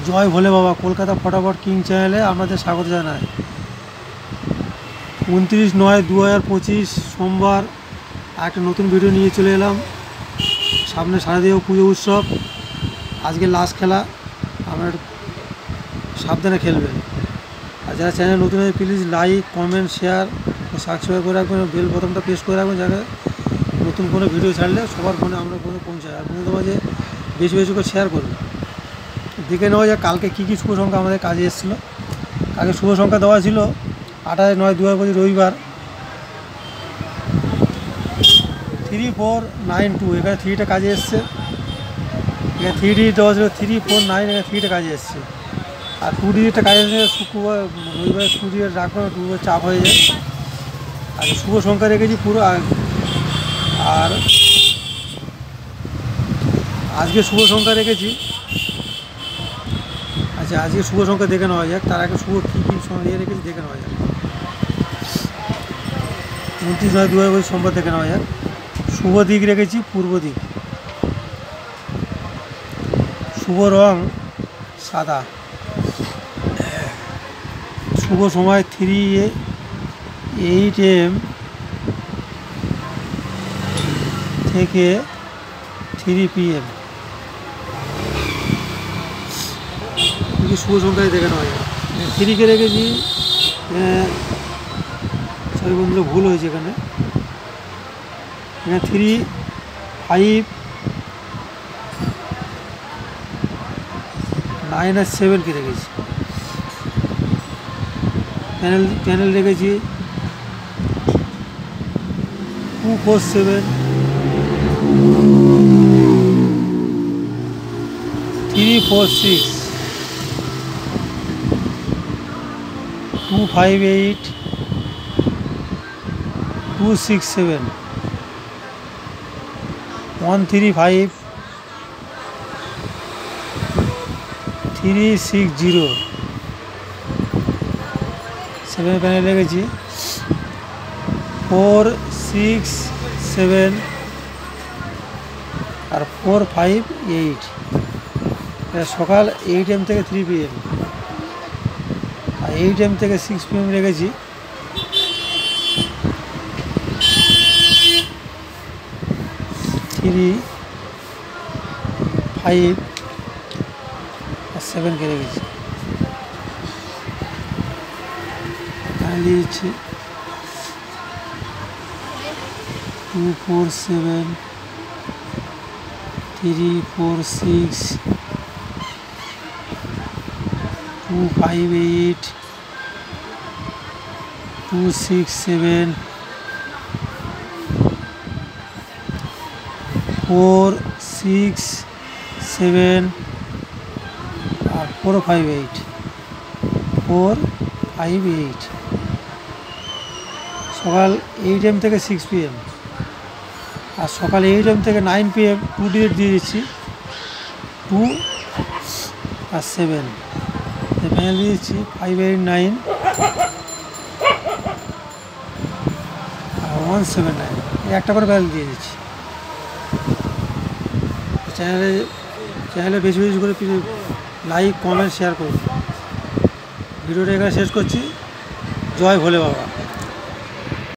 জয় ভোলে বাবা কলকাতা ফটাফট কিং চ্যানেলে আপনাদের স্বাগত জানাই। 29/9/2025 সোমবার একটা নতুন ভিডিও নিয়ে চলে এলাম। সামনে শারদীয় পুজো উৎসব, আজকে লাস্ট খেলা, আপনার সাবধানে খেলবেন। আর যারা চ্যানেল নতুন হয়ে প্লিজ লাইক কমেন্ট শেয়ার ও সাবস্ক্রাইব করে রাখবেন, বেল বোতামটা প্রেস করে রাখবেন, যাতে নতুন কোনো ভিডিও ছাড়লে সবার ফোনে আমরা ফোনে পৌঁছায়। আর বন্ধুদের মাঝে বেশি বেশি করে শেয়ার করবেন। দেখে নেওয়া যায় কালকে কী কী শুভ সংখ্যা আমাদের কাজে এসেছিলো। কালকে শুভ সংখ্যা দেওয়া ছিল 28/9/2025 রবিবার 3492, এখানে 3টা কাজে এসছে। এখানে 3 ডিজিট দেওয়া ছিল 349, এখানে 3টা কাজে এসছে। আর 2 ডিজিটটা কাজে এসে শুক্রবার রবিবার 2 ডিজিট রাখবো, 2 চাপ হয়ে যায়। আর শুভ সংখ্যা রেখেছি পুরো। আর আজকে শুভ সংখ্যা রেখেছি। আচ্ছা, আজকে শুভ সংখ্যা দেখে নেওয়া যাক। তার আগে শুভ কী কী সংখ্যা রেখেছি দেখে নেওয়া যাক। 29/9/2025 সোমবার দেখে নেওয়া যাক। শুভ দিক রেখেছি পূর্ব দিক, শুভ রং সাদা, শুভ সময় 3 AM থেকে 3 PM। শুভ সংখ্যায় দেখে নেওয়া যায়। 3কে রেখেছি, সরি বন্ধুরা ভুল হয়েছে, এখানে 3, 5, 9 আর 7কে রেখেছি। প্যানেল রেখেছি 247, 346, 258, 267, 135, 360। 7 প্যানেল রেখেছি 4, 6, 7 আর 4, 5, 8। সকাল 8 AM থেকে 3 PM, আর 8 AM থেকে 6 PM রেখেছি 3, 5 আর 7কে রেখেছি। দিয়েছি 247, 346, 258, 267, 4, 6, 7 আর 4, 5, 8, 4, 5, 8। সকাল 8 AM থেকে 6 PM, আর সকাল 8 AM থেকে 9 PM 2 ডিজিট দিয়ে দিচ্ছি 2 আর 7। প্যানেল দিয়ে দিচ্ছি 5, 8, 9 আর 179, একটা করে প্যানেল দিয়ে দিচ্ছি। চ্যানেলে বেশি বেশি করে লাইক কমেন্ট শেয়ার করুন। ভিডিওটা এখানে শেষ করছি। জয় ভোলে বাবা।